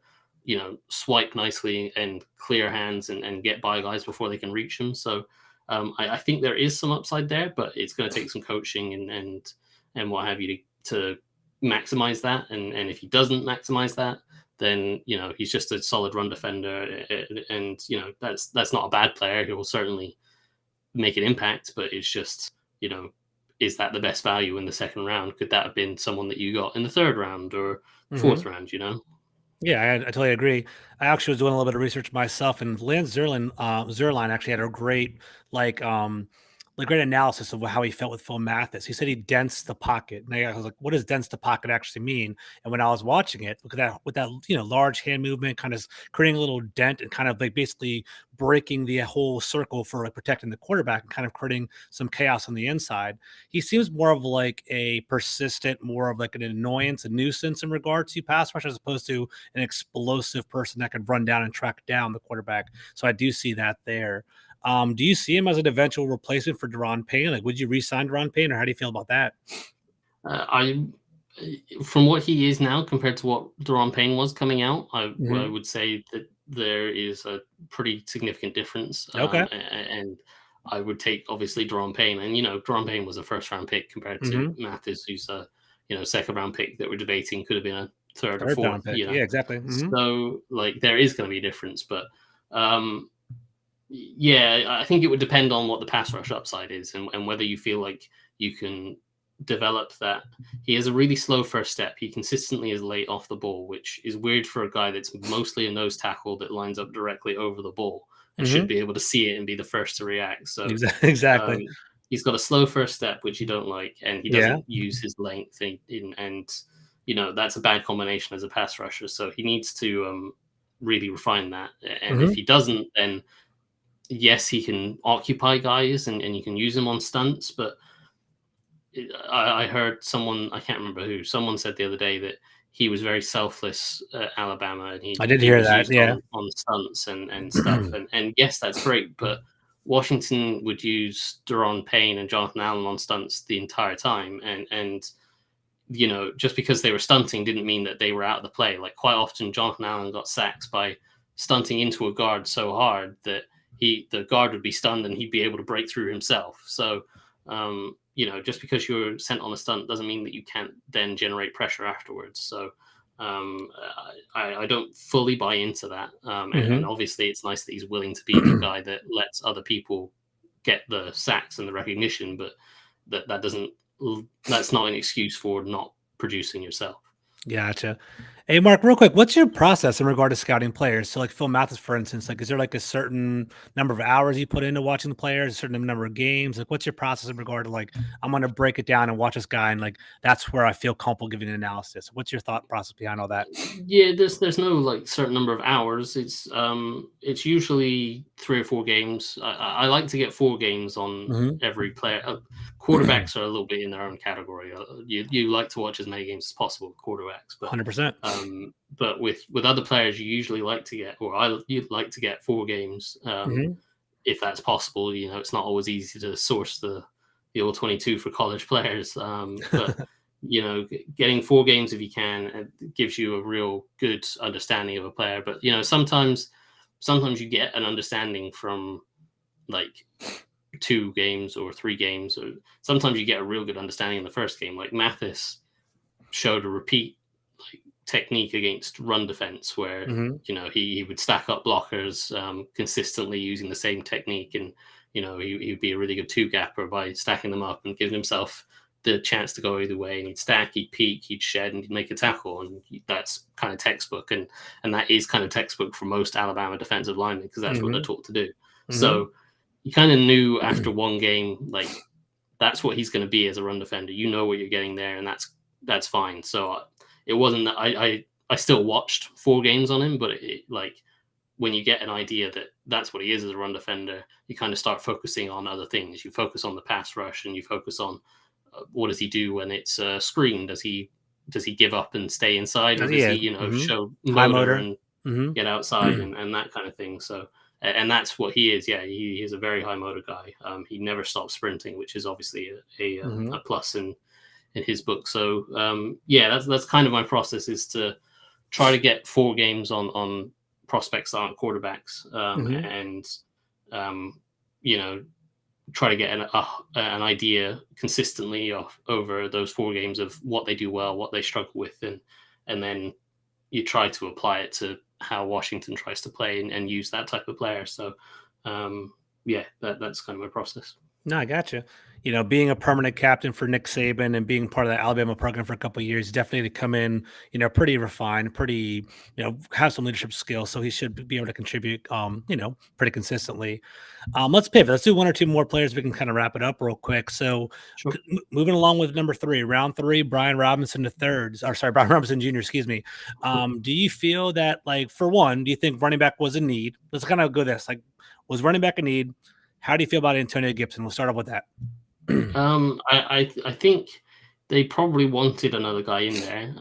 swipe nicely and clear hands and get by guys before they can reach him. So I think there is some upside there, but it's going to take some coaching and what have you to maximize that. And if he doesn't maximize that, then he's just a solid run defender, and that's not a bad player. He will certainly make an impact, but it's just, you know, is that the best value in the second round? Could that have been someone that you got in the third round or fourth Mhm. round, you know? Yeah, I totally agree. I actually was doing a little bit of research myself, and Lance Zerline actually had a great analysis of how he felt with Phil Mathis. He said he densed the pocket, and I was like, "What does dense the pocket actually mean?" And when I was watching it, look at that with that large hand movement, kind of creating a little dent and kind of like basically breaking the whole circle for like protecting the quarterback and kind of creating some chaos on the inside. He seems more of like a persistent, more of like an annoyance, a nuisance in regard to pass rush, as opposed to an explosive person that could run down and track down the quarterback. So I do see that there. Do you see him as an eventual replacement for Deron Payne? Like, would you re-sign Deron Payne, or how do you feel about that? I From what he is now compared to what Deron Payne was coming out, I Mhm. would say that there is a pretty significant difference. Okay. And I would take obviously Deron Payne, and Deron Payne was a first round pick compared to Mhm. Mathis, who's a second round pick that we're debating could have been a third or Third fourth. round pick. Yeah, exactly. So like there is going to be a difference, but um, yeah, I think it would depend on what the pass rush upside is and whether you feel like you can develop that. He has a really slow first step. He consistently is late off the ball, which is weird for a guy that's mostly a nose tackle that lines up directly over the ball and should be able to see it and be the first to react. So Exactly. um, he's got a slow first step, which you don't like, and he Yeah. doesn't use his length and that's a bad combination as a pass rusher. So he needs to really refine that. And if Mhm. he doesn't, then yes, he can occupy guys and you can use him on stunts, but I heard someone, I can't remember who, someone said the other day that he was very selfless at Alabama and I he, did he hear was that. used Yeah. on stunts and stuff. And yes, that's great, but Washington would use Daron Payne and Jonathan Allen on stunts the entire time. And just because they were stunting didn't mean that they were out of the play. Like quite often, Jonathan Allen got sacks by stunting into a guard so hard that the guard would be stunned and he'd be able to break through himself. So, just because you're sent on a stunt doesn't mean that you can't then generate pressure afterwards. So, I don't fully buy into that. And Mhm. obviously, it's nice that he's willing to be the guy that lets other people get the sacks and the recognition, but that doesn't that's not an excuse for not producing yourself. Gotcha. Hey, Mark, real quick, what's your process in regard to scouting players? So, like Phil Mathis, for instance, like, is there like a certain number of hours you put into watching the players, a certain number of games? Like, what's your process in regard to like, I'm going to break it down and watch this guy, and like, that's where I feel comfortable giving an analysis. What's your thought process behind all that? Yeah, there's no like certain number of hours. It's usually 3 or 4 games. I like to get 4 games on Hmm. every player. Quarterbacks are a little bit in their own category. You like to watch as many games as possible with quarterbacks, but 100%. with other players, you usually like to get, or you'd like to get 4 games, Hmm. if that's possible. It's not always easy to source the all 22 for college players, but getting 4 games if you can, it gives you a real good understanding of a player. But sometimes you get an understanding from like 2 games or 3 games, or sometimes you get a real good understanding in the first game. Like Mathis showed a repeat like technique against run defense where Hmm. he would stack up blockers consistently using the same technique, and he'd be a really good two gapper by stacking them up and giving himself the chance to go either way. And he'd stack, he'd peek, he'd shed, and he'd make a tackle, and that's kind of textbook, and that is kind of textbook for most Alabama defensive linemen because that's what they're Hmm. taught to do. Hmm. So you kind of knew after one game, like that's what he's going to be as a run defender. You know what you're getting there, and that's fine. So it wasn't that I still watched 4 games on him, but like when you get an idea that that's what he is as a run defender, you kind of start focusing on other things. You focus on the pass rush, and you focus on what does he do when it's a screen? Does he give up and stay inside, or does he Yeah. Hmm. show High motor motor. and Hmm. get outside and that kind of thing? So and that's what he is. Yeah, he is a very high motor guy. He never stops sprinting, which is obviously a Hmm. plus in his book. So yeah, that's kind of my process, is to try to get 4 games on prospects that aren't quarterbacks, Hmm. and um, you know try to get an idea consistently over those 4 games of what they do well, what they struggle with, and then you try to apply it to how Washington tries to play and use that type of player. So yeah, that's kind of my process. No, I gotcha. Being a permanent captain for Nick Saban and being part of the Alabama program for a couple of years, definitely to come in, pretty refined, pretty, have some leadership skills. So he should be able to contribute, pretty consistently. Let's pivot. Let's do one or two more players. We can kind of wrap it up real quick. So, Sure. moving along with number three, round three, Brian Robinson the third, or sorry, Brian Robinson Jr. Excuse me. Do you feel that, like, for one, do you think running back was a need? Let's kind of go this. Like, was running back a need? How do you feel about Antonio Gibson? We'll start off with that. I think they probably wanted another guy in there.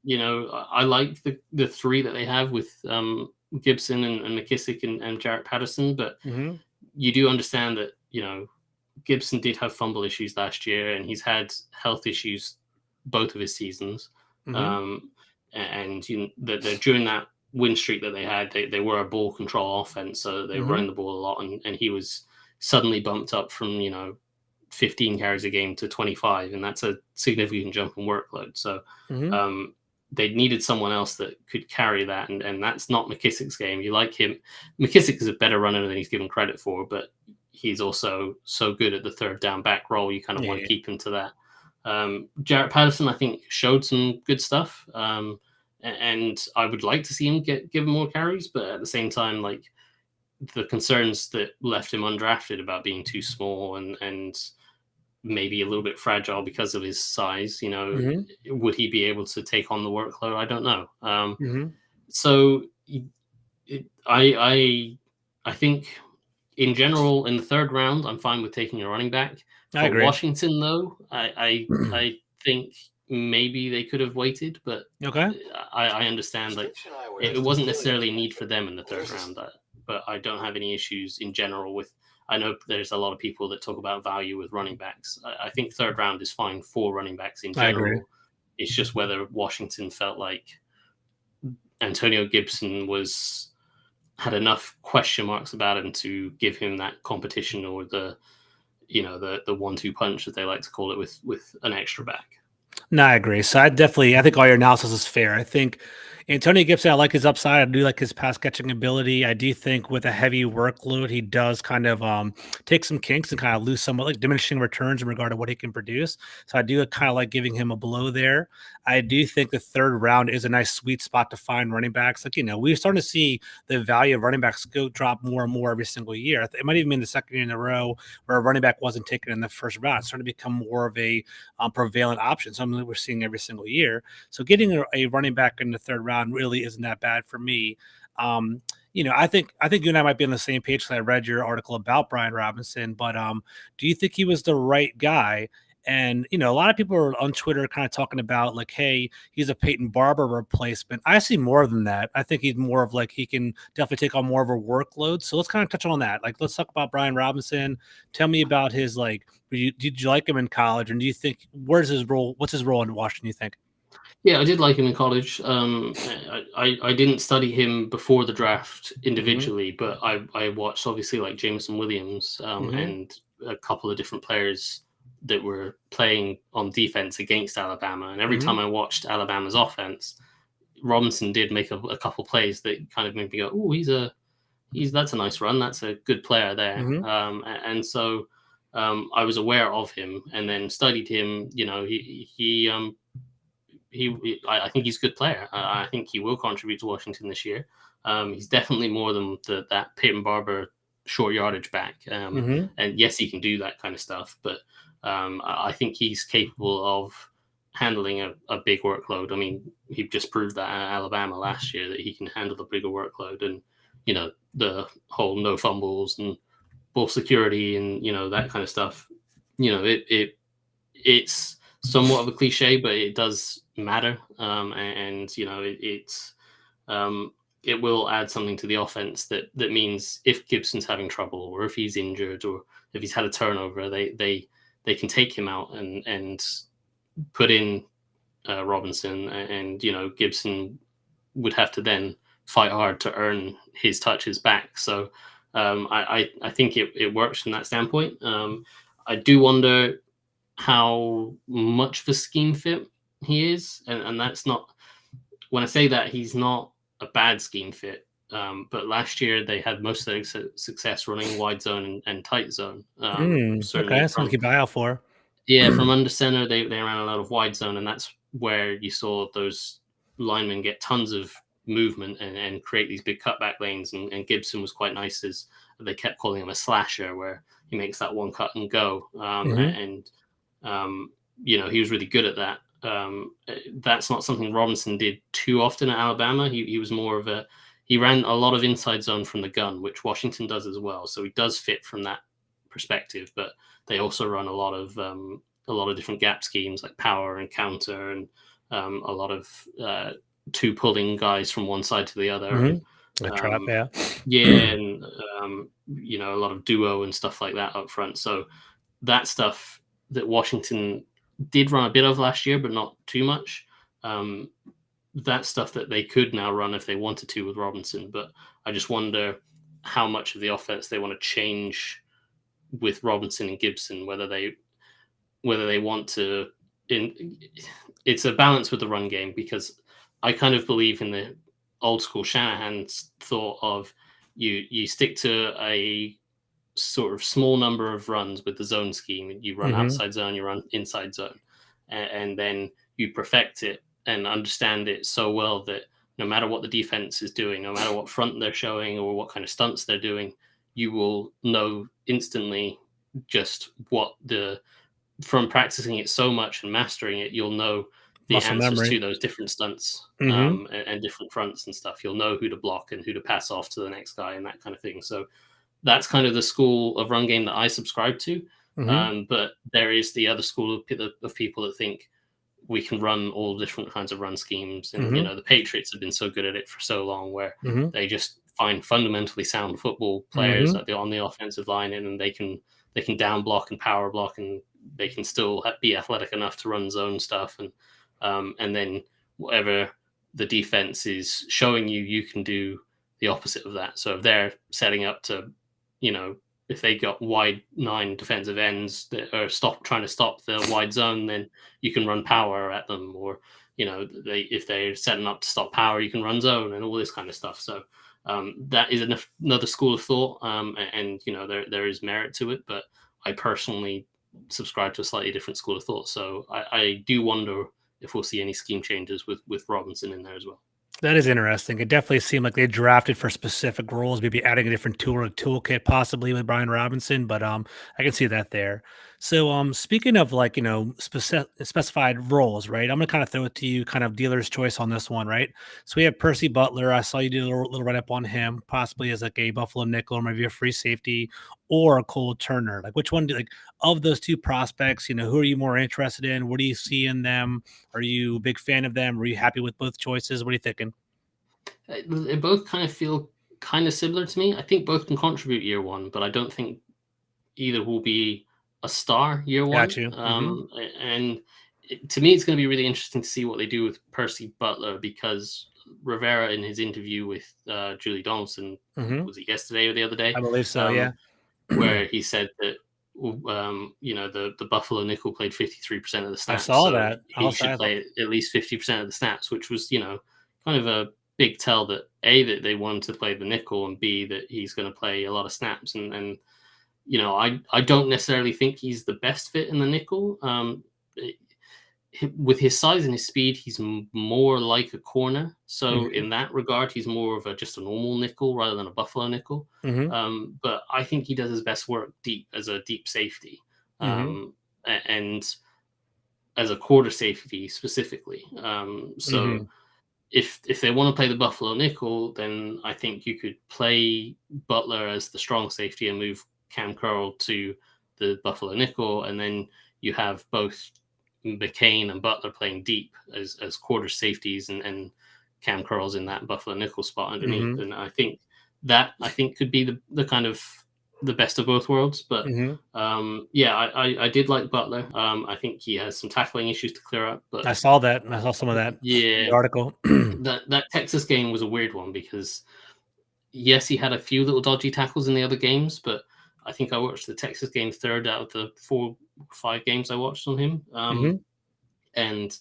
Yeah. I like the three that they have with Gibson and McKissick and Jarrett Patterson, but Hmm. you do understand that Gibson did have fumble issues last year, and he's had health issues both of his seasons. Hmm. Um, and during that win streak that they had, they were a ball control offense, so they were Hmm. running the ball a lot, and he was suddenly bumped up from 15 carries a game to 25, and that's a significant jump in workload. So Hmm. um, they needed someone else that could carry that, and that's not McKissick's game. You like him. McKissick is a better runner than he's given credit for, but he's also so good at the third down back role. You kind of want to keep him to that. Jarrett Patterson, I think, showed some good stuff, and I would like to see him given more carries, but at the same time, like the concerns that left him undrafted about being too small and maybe a little bit fragile because of his size, would he be able to take on the workload? I don't know. So I think in general, in the third round, I'm fine with taking a running back. I For agree. Washington, though, I think maybe they could have waited, but Okay. I understand that it wasn't necessarily a need for them in the third round. But I don't have any issues in general with. I know there's a lot of people that talk about value with running backs. I think third round is fine for running backs in I agree. general. It's just whether Washington felt like Antonio Gibson had enough question marks about him to give him that competition or the 1-2 punch, as they like to call it, with an extra back. No, I agree. So I think all your analysis is fair. I think Antonio Gibson, I like his upside. I do like his pass catching ability. I do think with a heavy workload, he does kind of take some kinks and kind of lose some like diminishing returns in regard to what he can produce. So I do kind of like giving him a blow there. I do think the third round is a nice sweet spot to find running backs. Like, we're starting to see the value of running backs go drop more and more every single year. It might even be the second year in a row where a running back wasn't taken in the first round. It's starting to become more of a prevalent option, something that we're seeing every single year. So getting a running back in the third round really isn't that bad for me. I think you and I might be on the same page because I read your article about Brian Robinson. But do you think he was the right guy? And a lot of people are on Twitter kind of talking about like, hey, he's a Peyton Barber replacement. I see more than that. I think he's more of like he can definitely take on more of a workload. So let's kind of touch on that. Like, let's talk about Brian Robinson. Tell me about his did you like him in college, and do you think where's his role? What's his role in Washington? You think? Yeah, I did like him in college. I didn't study him before the draft individually, but I watched obviously like Jameson Williams and a couple of different players that were playing on defense against Alabama. And every time I watched Alabama's offense, Robinson did make a couple plays that kind of made me go, "Oh, that's a nice run. That's a good player there." And so I was aware of him and then studied him. I think he's a good player. I think he will contribute to Washington this year. He's definitely more than that Peyton Barber short yardage back. And yes, he can do that kind of stuff, but I think he's capable of handling a big workload. I mean, he just proved that at Alabama last year that he can handle the bigger workload, and the whole no fumbles and ball security and that kind of stuff. It's somewhat of a cliche, but it does matter, and it will add something to the offense that means if Gibson's having trouble or if he's injured or if he's had a turnover, they can take him out and put in Robinson, and Gibson would have to then fight hard to earn his touches back. So I think it works from that standpoint. I do wonder how much of a scheme fit he is, and that's not, when I say that, he's not a bad scheme fit, but last year they had most of their success running wide zone and tight zone. Okay, Certainly that's something to keep an eye out for. from under center they ran a lot of wide zone, and that's where you saw those linemen get tons of movement and create these big cutback lanes, and Gibson was quite nice, as they kept calling him a slasher, where he makes that one cut and go, and he was really good at that. That's not something Robinson did too often at Alabama. He was more of he ran a lot of inside zone from the gun, which Washington does as well. So he does fit from that perspective, but they also run a lot of different gap schemes like power and counter, and a lot of two pulling guys from one side to the other. A trap, yeah. And a lot of duo and stuff like that up front. So that stuff that Washington did run a bit of last year, but not too much. That stuff that they could now run if they wanted to with Robinson. But I just wonder how much of the offense they want to change with Robinson and Gibson, whether they want to. It's a balance with the run game, because I kind of believe in the old school Shanahan's thought of you stick to a sort of small number of runs with the zone scheme. You run Mhm. outside zone, you run inside zone, and then you perfect it and understand it so well that no matter what the defense is doing, no matter what front they're showing or what kind of stunts they're doing, you will know instantly just what the from practicing it so much and mastering it, you'll know the Muscle answers memory. to those different stunts Mhm. and different fronts and stuff. You'll know who to block and who to pass off to the next guy and that kind of thing. So that's kind of the school of run game that I subscribe to. Mhm. But there is the other school of people that think we can run all different kinds of run schemes. And, Mhm. the Patriots have been so good at it for so long where Mhm. they just find fundamentally sound football players Mhm. at on the offensive line and they can down block and power block and they can still be athletic enough to run zone stuff and then whatever the defense is showing you, you can do the opposite of that. So if they're setting up to, you know, if they got wide nine defensive ends that are trying to stop the wide zone, then you can run power at them, or if they're setting up to stop power, you can run zone and all this kind of stuff. So that is another school of thought, and there is merit to it. But I personally subscribe to a slightly different school of thought. So I do wonder if we'll see any scheme changes with Robinson in there as well. That is interesting. It definitely seemed like they drafted for specific roles, maybe adding a different tool or toolkit possibly with Brian Robinson, but I can see that there. So speaking of like, specified roles, right? I'm gonna kind of throw it to you, kind of dealer's choice on this one, right? So we have Percy Butler. I saw you do a little write up on him, possibly as like a Buffalo nickel or maybe a free safety or a Cole Turner. Like which one do like of those two prospects, who are you more interested in? What do you see in them? Are you a big fan of them? Were you happy with both choices? What are you thinking? They both kind of feel kind of similar to me. I think both can contribute year one, but I don't think either will be a star year Got one. you. Mhm. And to me, it's going to be really interesting to see what they do with Percy Butler because Rivera, in his interview with Julie Donaldson, Mhm. was it yesterday or the other day, I believe so, yeah. um, where he said that the Buffalo nickel played 53% of the I snaps, saw so that. he Also, should play at least 50% of the snaps, which was kind of a big tell that a that they wanted to play the nickel and b that he's going to play a lot of snaps and I don't necessarily think he's the best fit in the nickel. With his size and his speed, he's more like a corner. So Mhm. in that regard, he's more of just a normal nickel rather than a buffalo nickel. Mhm. But I think he does his best work deep as a deep safety, Mhm. and as a quarter safety specifically. So Mhm. if they want to play the Buffalo nickel, then I think you could play Butler as the strong safety and move Cam Curl to the Buffalo nickel, and then you have both McCain and Butler playing deep as quarter safeties, and Cam Curl's in that Buffalo nickel spot underneath. Mhm. And I think could be the kind of the best of both worlds. But Mhm. yeah, I did like Butler. I think he has some tackling issues to clear up, but I saw that. I saw some of that in yeah, the article. that Texas game was a weird one because yes, he had a few little dodgy tackles in the other games, but I think I watched the Texas game third out of the 4 5 games I watched on him. Mhm. And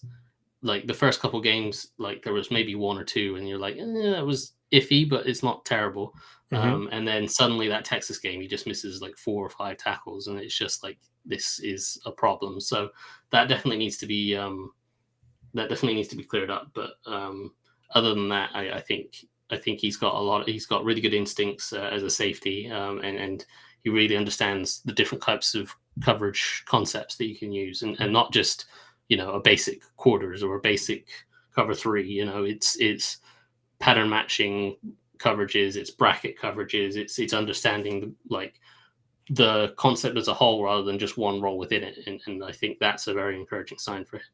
like the first couple games, like there was maybe one or two, and you're like, that was iffy, but it's not terrible. Mhm. And then suddenly that Texas game, he just misses like 4 or 5 tackles, and it's just like this is a problem. So that definitely needs to be cleared up. But other than that, I think he's got really good instincts as a safety, and he really understands the different types of coverage concepts that you can use, and not just a basic quarters or a basic cover three. It's pattern matching coverages, it's bracket coverages, it's understanding the concept as a whole rather than just one role within it, and I think that's a very encouraging sign for him.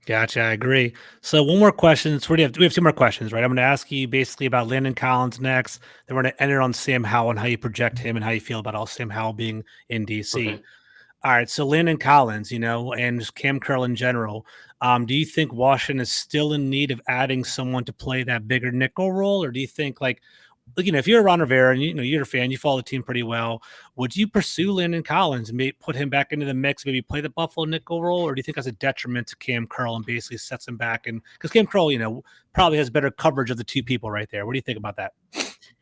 Gotcha. I agree. So one more question. So we have 2 more questions, right? I'm going to ask you basically about Landon Collins next. Then we're going to end it on Sam Howell and how you project him and how you feel about all Sam Howell being in DC. Okay. All right. So Landon Collins, and just Cam Curl in general. Do you think Washington is still in need of adding someone to play that bigger nickel role, or do you think like if you're Ron Rivera and you're a fan, you follow the team pretty well, would you pursue Landon Collins and maybe put him back into the mix, maybe play the Buffalo nickel role, or do you think that's a detriment to Cam Curl and basically sets him back? And because Cam Curl, probably has better coverage of the two people right there. What do you think about that?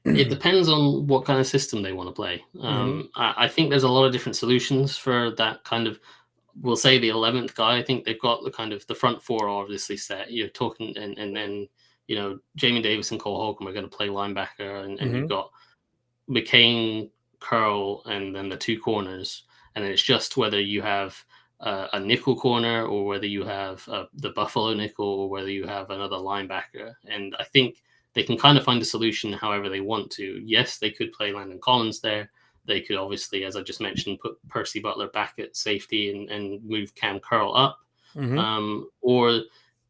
It depends on what kind of system they want to play. I think there's a lot of different solutions for that kind of. We'll say the 11th guy. I think they've got the kind of the front four are obviously set. You're talking, and then Jamie Davis and Cole Holcomb are going to play linebacker, and you've got McCain, Curl, and then the two corners, and then it's just whether you have a nickel corner or whether you have the Buffalo nickel or whether you have another linebacker. And I think they can kind of find a solution however they want to. Yes, they could play Landon Collins there. They could obviously, as I just mentioned, put Percy Butler back at safety and move Cam Curl up. Or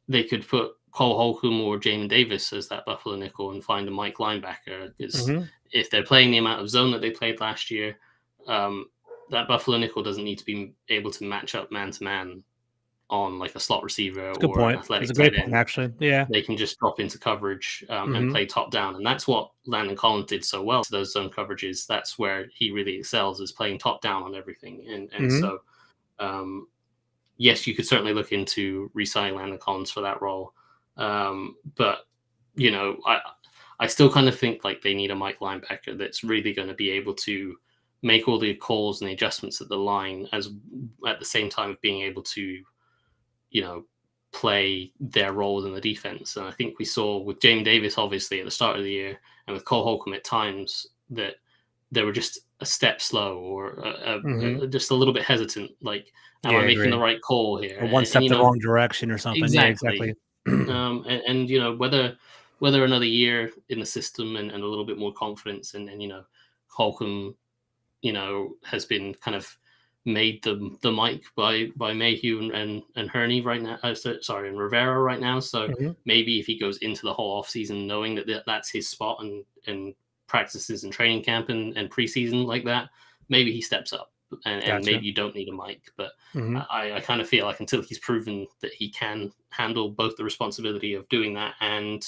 they could put Cole Holcomb or Jamin Davis as that Buffalo nickel and find a Mike linebacker. Because if they're playing the amount of zone that they played last year, that Buffalo nickel doesn't need to be able to match up man-to-man on like a slot receiver or an athletic tight end. Actually. Yeah. They can just drop into coverage and play top down. And that's what Landon Collins did so well. So those zone coverages, that's where he really excels, is playing top down on everything. And so, yes, you could certainly look into re-signing Landon Collins for that role. But, I still kind of think like they need a Mike linebacker that's really going to be able to make all the calls and the adjustments at the line as at the same time of being able to, play their role in the defense. And I think we saw with James Davis, obviously, at the start of the year, and with Cole Holcomb at times, that they were just a step slow or just a little bit hesitant. Like, am I making the right call here? Or one step the wrong direction or something. Exactly. Yeah, exactly. And whether another year in the system and a little bit more confidence and Holcomb, has been kind of made the mic by Mayhew and Herney right now. And Rivera right now. So maybe if he goes into the whole off season knowing that that's his spot and practices and training camp and preseason like that, maybe he steps up and maybe you don't need a mic. But I kind of feel like until he's proven that he can handle both the responsibility of doing that and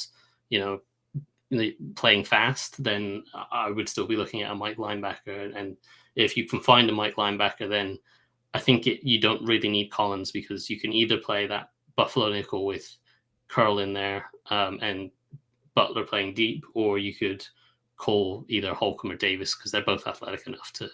playing fast, then I would still be looking at a Mike linebacker. And if you can find a Mike linebacker, then I think you don't really need Collins, because you can either play that Buffalo nickel with Curl in there and Butler playing deep, or you could call either Holcomb or Davis because they're both athletic enough to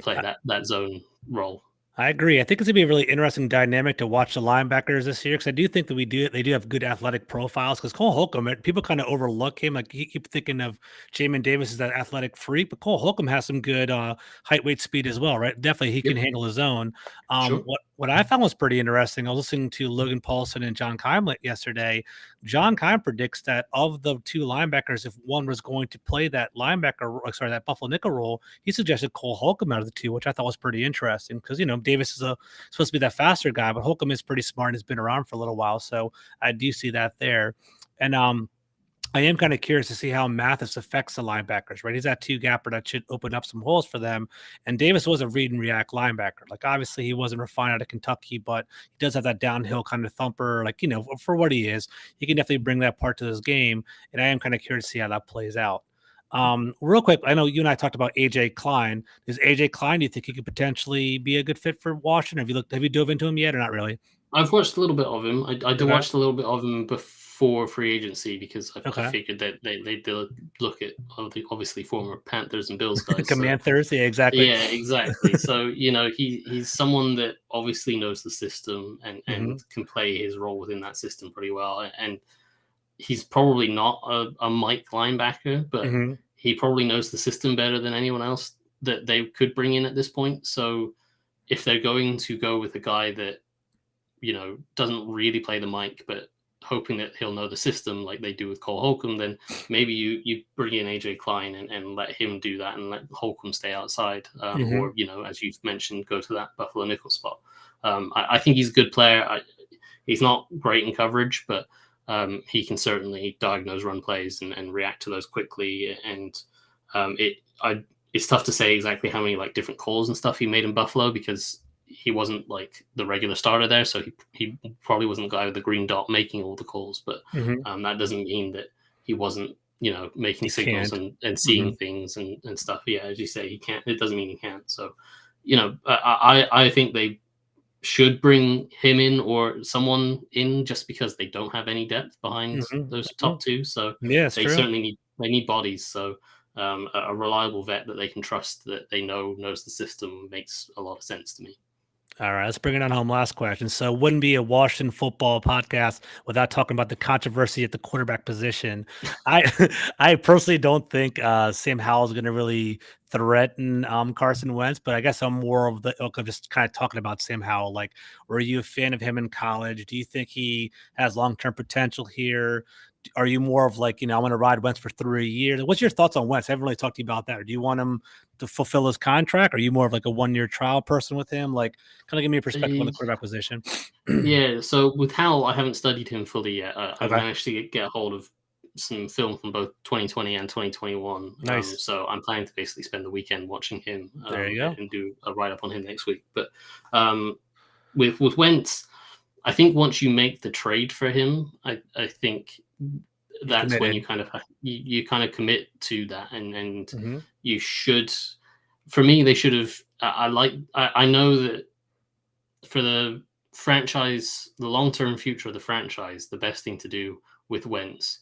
play that zone role. I agree. I think it's gonna be a really interesting dynamic to watch the linebackers this year, because I do think that they do have good athletic profiles. Because Cole Holcomb, people kind of overlook him. Like, you keep thinking of Jamin Davis as that athletic freak, but Cole Holcomb has some good height, weight, speed as well, right? Definitely, he can handle his own. Sure. What I found was pretty interesting. I was listening to Logan Paulson and John Keim yesterday. John Keim predicts that of the two linebackers, if one was going to play that that Buffalo nickel role, he suggested Cole Holcomb out of the two, which I thought was pretty interesting because Davis is supposed to be that faster guy, but Holcomb is pretty smart and has been around for a little while, so I do see that there. And I am kind of curious to see how Mathis affects the linebackers, right? He's that two gapper that should open up some holes for them. And Davis was a read and react linebacker. Like, obviously he wasn't refined out of Kentucky, but he does have that downhill kind of thumper. Like, for what he is, he can definitely bring that part to this game. And I am kind of curious to see how that plays out. Real quick, I know you and I talked about AJ Klein. Is AJ Klein, do you think he could potentially be a good fit for Washington? Have you dove into him yet or not really? I've watched a little bit of him. I watched a little bit of him before free agency because I figured that they did look at obviously former Panthers and Bills guys. Commanders, yeah, exactly. Yeah, exactly. So, he's someone that obviously knows the system and can play his role within that system pretty well. And he's probably not a Mike linebacker, but he probably knows the system better than anyone else that they could bring in at this point. So if they're going to go with a guy that, doesn't really play the mic, but hoping that he'll know the system like they do with Cole Holcomb, then maybe you bring in AJ Klein and let him do that and let Holcomb stay outside. Or, as you've mentioned, go to that Buffalo nickel spot. I think he's a good player. He's not great in coverage, but he can certainly diagnose run plays and react to those quickly. And it's tough to say exactly how many different calls and stuff he made in Buffalo because he wasn't the regular starter there. So he probably wasn't the guy with the green dot making all the calls, but that doesn't mean that he wasn't making He signals can't. and seeing Mhm. things and stuff. Yeah, as you say, he can't. It doesn't mean he can't. So, I think they should bring him in or someone in just because they don't have any depth behind Mhm. those Mhm. top two. So Yeah, it's they true. certainly need bodies. So a reliable vet that they can trust that they knows the system makes a lot of sense to me. All right, let's bring it on home. Last question. So, wouldn't be a Washington football podcast without talking about the controversy at the quarterback position. I, I personally don't think Sam Howell is going to really threaten Carson Wentz, but I guess I'm more of the ilk of just kind of talking about Sam Howell. Like, were you a fan of him in college? Do you think he has long term potential here? Are you more of like, I want to ride Wentz for 3 years? What's your thoughts on Wentz? I haven't really talked to you about that. Or do you want him to fulfill his contract? Are you more of like a 1 year trial person with him? Like, kind of give me a perspective on the quarterback position. Yeah, so with Hal, I haven't studied him fully yet. I've Okay, managed to get a hold of some film from both 2020 and 2021. nice. So I'm planning to basically spend the weekend watching him There you go. and do a write up on him next week. But um, with Wentz, I think once you make the trade for him, I think You've that's when committed. you kind of commit to that, and Mhm, you should. For me, they should have. I know that for the long term future of the franchise, the best thing to do with Wentz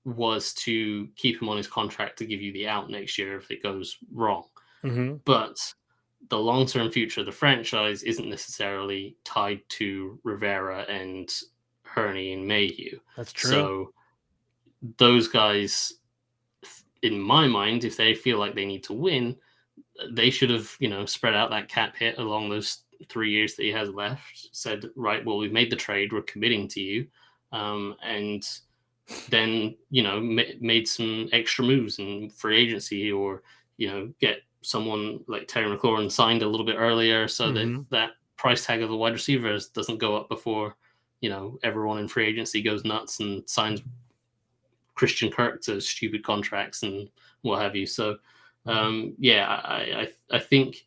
was to keep him on his contract to give you the out next year if it goes wrong. mhm. But the long term future of the franchise isn't necessarily tied to Rivera and Herney and Mayhew. That's true. So those guys, in my mind, if they feel like they need to win, they should have, spread out that cap hit along those 3 years that he has left. Said, right, well, we've made the trade, we're committing to you, and then made some extra moves in free agency, or get someone like Terry McLaurin signed a little bit earlier, so that Mhm. that price tag of the wide receivers doesn't go up before everyone in free agency goes nuts and signs Christian Kirk to stupid contracts and what have you. So yeah, I think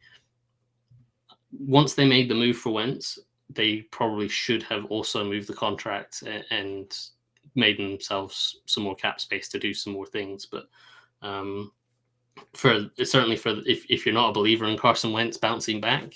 once they made the move for Wentz, they probably should have also moved the contract and made themselves some more cap space to do some more things. But um, for certainly for if you're not a believer in Carson Wentz bouncing back,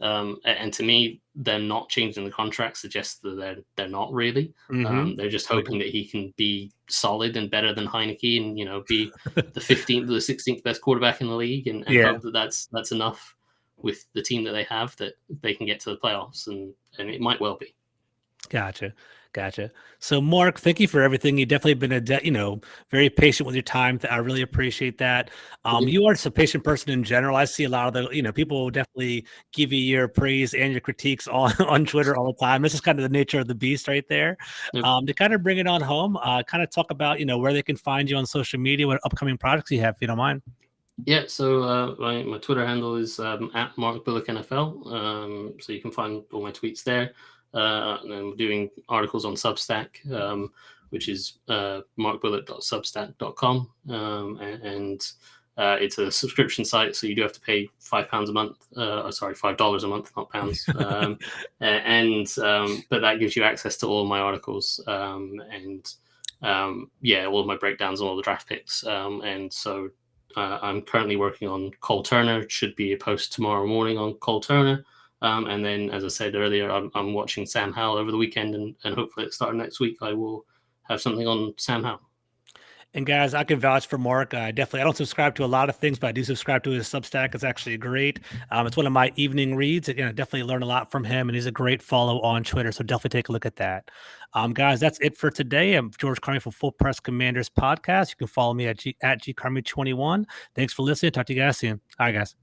and to me, them not changing the contract suggests that they're not really. Mhm. They're just I would hoping that he can be solid and better than Heineke, and be the 15th or the 16th best quarterback in the league, and Yeah. hope that that's enough with the team that they have, that they can get to the playoffs, and it might well be. Gotcha. Gotcha. So, Mark, thank you for everything. You've definitely been very patient with your time. I really appreciate that. Yeah. You are just a patient person in general. I see a lot of people will definitely give you your praise and your critiques on, on Twitter all the time. This is kind of the nature of the beast right there. Yep. To kind of bring it on home, kind of talk about, where they can find you on social media, what upcoming projects you have, if you don't mind. Yeah, so my Twitter handle is at Mark Bullock NFL. So you can find all my tweets there. And I'm doing articles on Substack, which is markbullock.substack.com. And it's a subscription site, so you do have to pay £5 a month. Sorry, $5 a month, not pounds. But that gives you access to all my articles, and yeah, all of my breakdowns and all the draft picks. And so I'm currently working on Cole Turner. Should be a post tomorrow morning on Cole Turner. And then, as I said earlier, I'm watching Sam Howell over the weekend, and hopefully at the start of next week, I will have something on Sam Howell. And guys, I can vouch for Mark. I don't subscribe to a lot of things, but I do subscribe to his Substack. It's actually great. It's one of my evening reads. I definitely learn a lot from him, and he's a great follow on Twitter. So definitely take a look at that. Guys, that's it for today. I'm George Carney from Full Press Commanders Podcast. You can follow me at Gcarmy21. Thanks for listening. Talk to you guys soon. All right, guys.